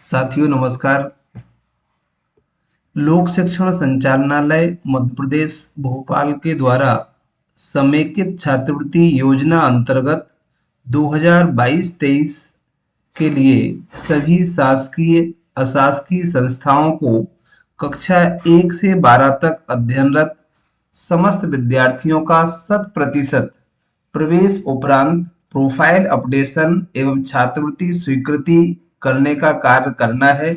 साथियों नमस्कार। लोक शिक्षण संचालनालय मध्य प्रदेश भोपाल के द्वारा समेकित छात्रवृत्ति योजना अंतर्गत 2022-23 के लिए सभी शासकीय अशासकीय संस्थाओं को कक्षा 1 से 12 तक अध्ययनरत समस्त विद्यार्थियों का 100% प्रवेश उपरांत प्रोफाइल अपडेशन एवं छात्रवृत्ति स्वीकृति करने का कार्य करना है।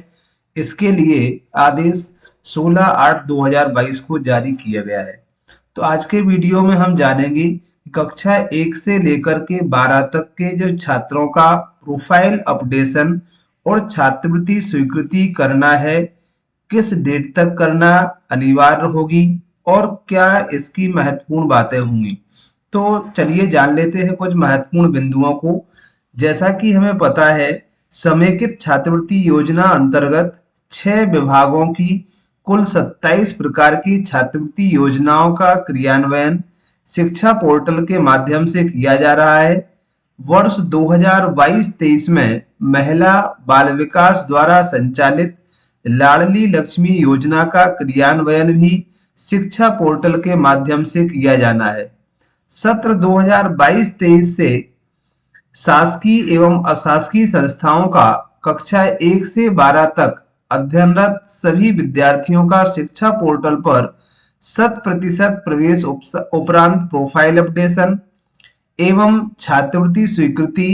इसके लिए आदेश 16/8/2022 को जारी किया गया है। तो आज के वीडियो में हम जानेंगे कि कक्षा 1 से लेकर के 12 तक के जो छात्रों का प्रोफाइल अपडेशन और छात्रवृत्ति स्वीकृति करना है, किस डेट तक करना अनिवार्य होगी और क्या इसकी महत्वपूर्ण बातें होंगी। तो चलिए जान लेते हैं कुछ महत्वपूर्ण बिंदुओं को। जैसा कि हमें पता है, समेकित छात्रवृत्ति योजना अंतर्गत 6 विभागों की कुल 27 प्रकार की छात्रवृत्ति योजनाओं का क्रियान्वयन शिक्षा पोर्टल के माध्यम से किया जा रहा है। वर्ष 2022-23 में महिला बाल विकास द्वारा संचालित लाडली लक्ष्मी योजना का क्रियान्वयन भी शिक्षा पोर्टल के माध्यम से किया जाना है। सत्र 2022-23 से शासकीय एवं अशासकीय संस्थाओं का कक्षा 1 से 12 तक अध्ययनरत सभी विद्यार्थियों का शिक्षा पोर्टल पर 100% प्रवेश उपरांत प्रोफाइल अपडेशन एवं छात्रवृत्ति स्वीकृति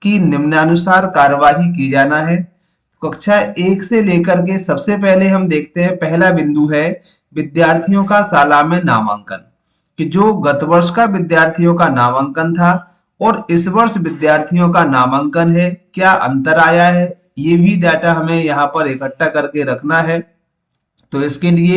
की निम्नानुसार कार्यवाही की जाना है। कक्षा 1 से लेकर के सबसे पहले हम देखते हैं, पहला बिंदु है विद्यार्थियों का साला में नामांकन, कि जो गत वर्ष का विद्यार्थियों का नामांकन था और इस वर्ष विद्यार्थियों का नामांकन है, क्या अंतर आया है, ये भी डाटा हमें यहाँ पर इकट्ठा करके रखना है। तो इसके लिए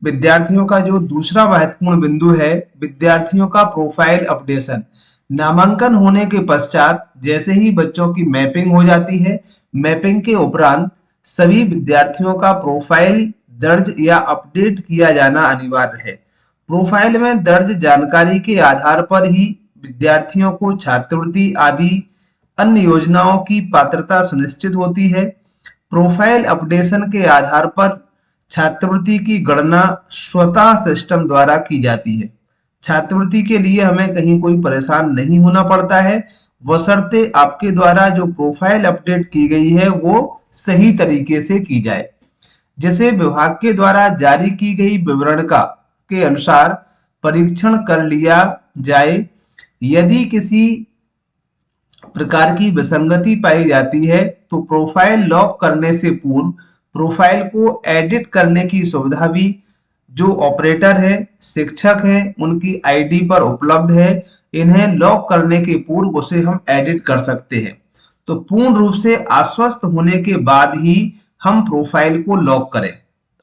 विद्यार्थियों का जो दूसरा महत्वपूर्ण बिंदु है, विद्यार्थियों का प्रोफाइल अपडेशन। नामांकन होने के पश्चात जैसे ही बच्चों की मैपिंग हो जाती है, मैपिंग के उपरांत सभी विद्यार्थियों का प्रोफाइल दर्ज या अपडेट किया जाना अनिवार्य है। प्रोफाइल में दर्ज जानकारी के आधार पर ही विद्यार्थियों को छात्रवृत्ति आदि अन्य योजनाओं की पात्रता सुनिश्चित होती है। प्रोफाइल अपडेशन के आधार पर छात्रवृत्ति की गणना स्वतः सिस्टम द्वारा की जाती है। छात्रवृत्ति के लिए हमें कहीं कोई परेशान नहीं होना पड़ता है, बशर्ते आपके द्वारा जो प्रोफाइल अपडेट की गई है वो सही तरीके से की जाए। जैसे विभाग के द्वारा जारी की गई विवरणिका के अनुसार परीक्षण कर लिया जाए। यदि किसी प्रकार की विसंगति पाई जाती है तो प्रोफाइल लॉक करने से पूर्व प्रोफाइल को एडिट करने की सुविधा भी जो ऑपरेटर है, शिक्षक हैं, उनकी आईडी पर उपलब्ध है। इन्हें लॉक करने के पूर्व उसे हम एडिट कर सकते हैं। तो पूर्ण रूप से आश्वस्त होने के बाद ही हम प्रोफाइल को लॉक करें।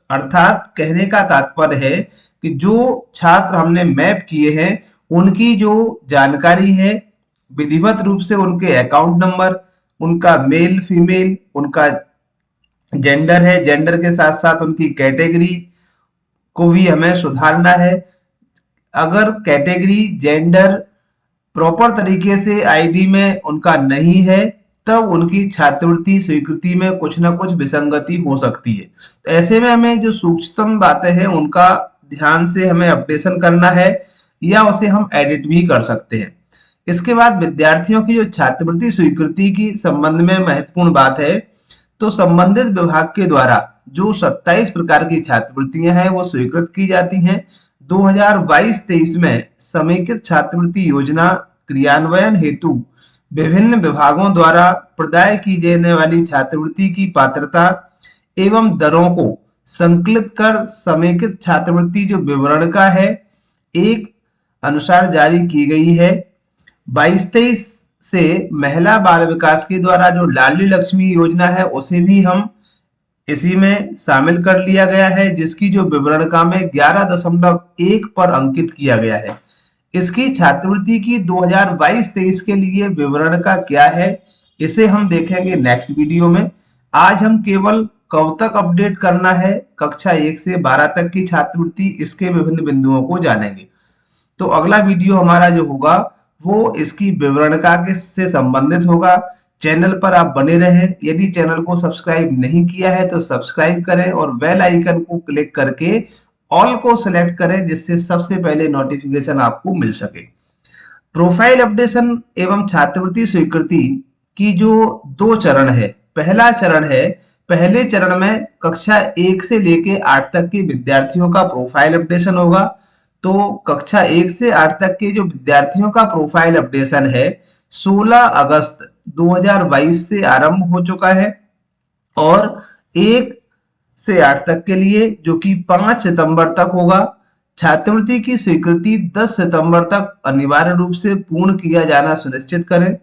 अर्थात कहने का तात्पर्य है कि जो छात्र हमने मैप किए हैं उनकी जो जानकारी है, विधिवत रूप से उनके अकाउंट नंबर, उनका मेल फीमेल, उनका जेंडर है, जेंडर के साथ साथ उनकी कैटेगरी को भी हमें सुधारना है। अगर कैटेगरी जेंडर प्रॉपर तरीके से आईडी में उनका नहीं है तब उनकी छात्रवृत्ति स्वीकृति में कुछ ना कुछ विसंगति हो सकती है। तो ऐसे में हमें जो सूक्ष्मतम बातें हैं उनका ध्यान से हमें अपडेशन करना है या उसे हम एडिट भी कर सकते हैं। इसके बाद विद्यार्थियों की जो छात्रवृत्ति स्वीकृति की संबंध में महत्वपूर्ण बात है, तो संबंधित विभाग के द्वारा जो 27 प्रकार की छात्रवृत्तियां हैं वो स्वीकृत की जाती हैं। 2022-23 में समेकित छात्रवृत्ति योजना क्रियान्वयन हेतु विभिन्न विभागों द्वारा प्रदाय की जाने वाली छात्रवृत्ति की पात्रता एवं दरों को संकलित कर समेकित छात्रवृत्ति जो विवरणिका है एक अनुसार जारी की गई है। 22-23 से महिला बाल विकास के द्वारा जो लाडली लक्ष्मी योजना है उसे भी हम इसी में शामिल कर लिया गया है, जिसकी जो विवरणिका में 11.1 पर अंकित किया गया है। इसकी छात्रवृत्ति की 2022-23 के लिए विवरणिका क्या है इसे हम देखेंगे नेक्स्ट वीडियो में। आज हम केवल कब तक अपडेट करना है कक्षा 1 से 12 तक की छात्रवृत्ति, इसके विभिन्न बिंदुओं को जानेंगे। तो अगला वीडियो हमारा जो होगा वो इसकी विवरणिका से संबंधित होगा चैनल पर आप बने रहें। यदि चैनल को सब्सक्राइब नहीं किया है तो सब्सक्राइब करें और बेल आइकन को क्लिक करके ऑल को सिलेक्ट करें, जिससे सबसे पहले नोटिफिकेशन आपको मिल सके। प्रोफाइल अपडेशन एवं छात्रवृत्ति स्वीकृति की जो दो चरण है, पहला चरण है, पहले चरण में कक्षा 1 से लेके 8 तक के विद्यार्थियों का प्रोफाइल अपडेशन होगा। तो कक्षा 1 से 8 तक के जो विद्यार्थियों का प्रोफाइल अपडेशन है 16 अगस्त 2022 से आरंभ हो चुका है, और 1 से 8 तक के लिए जो कि 5 सितंबर तक होगा। छात्रवृत्ति की स्वीकृति 10 सितंबर तक अनिवार्य रूप से पूर्ण किया जाना सुनिश्चित करें।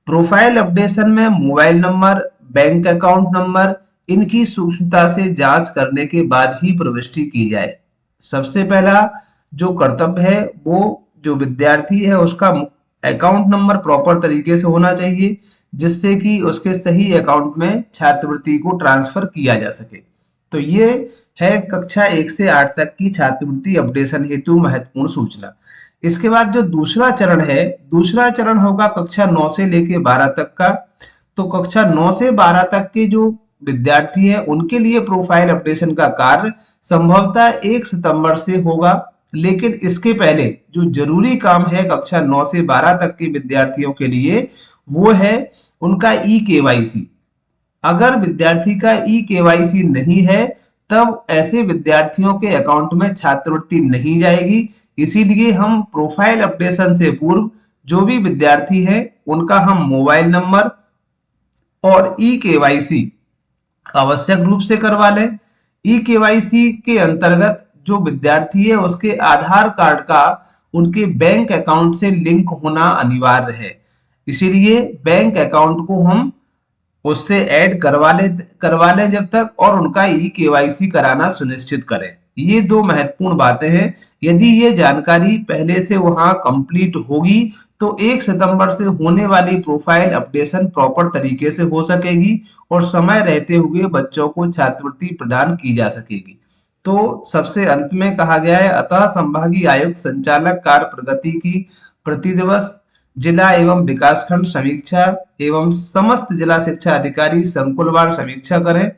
प्रोफाइल अपडेशन में mobile number, bank account number, इनकी सूक्ष्मता से जांच करने के बाद ही प्रविष्टि की जाए। सबसे पहला जो कर्तव्य है वो जो विद्यार्थी है उसका अकाउंट नंबर प्रॉपर तरीके से होना चाहिए, जिससे कि उसके सही अकाउंट में छात्रवृत्ति को ट्रांसफर किया जा सके। तो ये है कक्षा 1 से 8 तक की छात्रवृत्ति अपडेशन हेतु महत्वपूर्ण सूचना। इसके बाद जो दूसरा चरण है, दूसरा चरण होगा कक्षा 9 से लेके 12 तक का। तो कक्षा 9 से 12 तक के जो विद्यार्थी हैं उनके लिए प्रोफाइल अपडेशन का कार्य संभवतः 1 सितंबर से होगा, लेकिन इसके पहले जो जरूरी काम है कक्षा 9 से 12 तक के विद्यार्थियों के लिए वो है उनका ई केवाईसी। अगर विद्यार्थी का ई केवाईसी नहीं है तब ऐसे विद्यार्थियों के अकाउंट में छात्रवृत्ति नहीं जाएगी। इसीलिए हम प्रोफाइल अपडेशन से पूर्व जो भी विद्यार्थी है उनका हम मोबाइल नंबर और ई केवाईसी आवश्यक रूप से करवा लें। ई केवाईसी के अंतर्गत जो विद्यार्थी है उसके आधार कार्ड का उनके बैंक अकाउंट से लिंक होना अनिवार्य है। इसीलिए बैंक अकाउंट को हम उससे ऐड करवा ले जब तक, और उनका ई केवाईसी कराना सुनिश्चित करें। ये दो महत्वपूर्ण बातें हैं। यदि ये जानकारी पहले से वहां कंप्लीट होगी तो 1 सितंबर से होने वाली प्रोफाइल अपडेशन प्रॉपर तरीके से हो सकेगी और समय रहते हुए बच्चों को छात्रवृत्ति प्रदान की जा सकेगी। तो सबसे अंत में कहा गया है, अतः संभागीय आयुक्त संचालक कार्य प्रगति की प्रति दिवस जिला एवं विकासखंड समीक्षा एवं समस्त जिला शिक्षा अधिकारी संकुलवार समीक्षा करें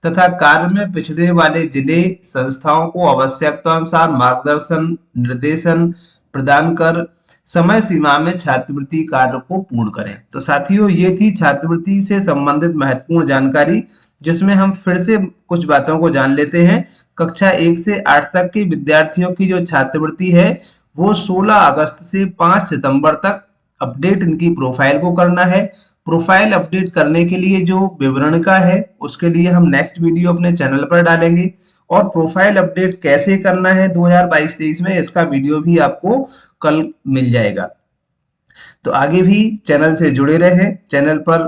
तथा कार्य में पिछड़े वाले जिले संस्थाओं को आवश्यकतानुसार मार्गदर्शन निर्देशन प्रदान कर समय सीमा में छात्रवृत्ति कार्य को पूर्ण करें। तो साथियों, ये थी छात्रवृत्ति से संबंधित महत्वपूर्ण जानकारी, जिसमें हम फिर से कुछ बातों को जान लेते हैं। कक्षा 1 से 8 तक के विद्यार्थियों की जो छात्रवृत्ति है वो 16 अगस्त से 5 सितंबर तक अपडेट इनकी प्रोफाइल को करना है। प्रोफाइल अपडेट करने के लिए जो विवरणिका है उसके लिए हम नेक्स्ट वीडियो अपने चैनल पर डालेंगे, और प्रोफाइल अपडेट कैसे करना है 2022-23 में इसका वीडियो भी आपको कल मिल जाएगा। तो आगे भी चैनल से जुड़े रहें। चैनल पर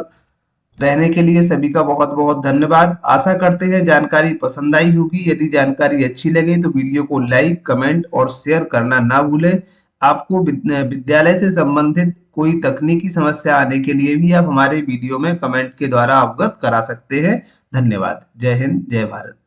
रहने के लिए सभी का बहुत बहुत धन्यवाद। आशा करते हैं जानकारी पसंद आई होगी। यदि जानकारी अच्छी लगे तो वीडियो को लाइक, कमेंट और शेयर करना ना भूलें। आपको विद्यालय से संबंधित कोई तकनीकी समस्या आने के लिए भी आप हमारे वीडियो में कमेंट के द्वारा अवगत करा सकते हैं। धन्यवाद। जय हिंद, जय भारत।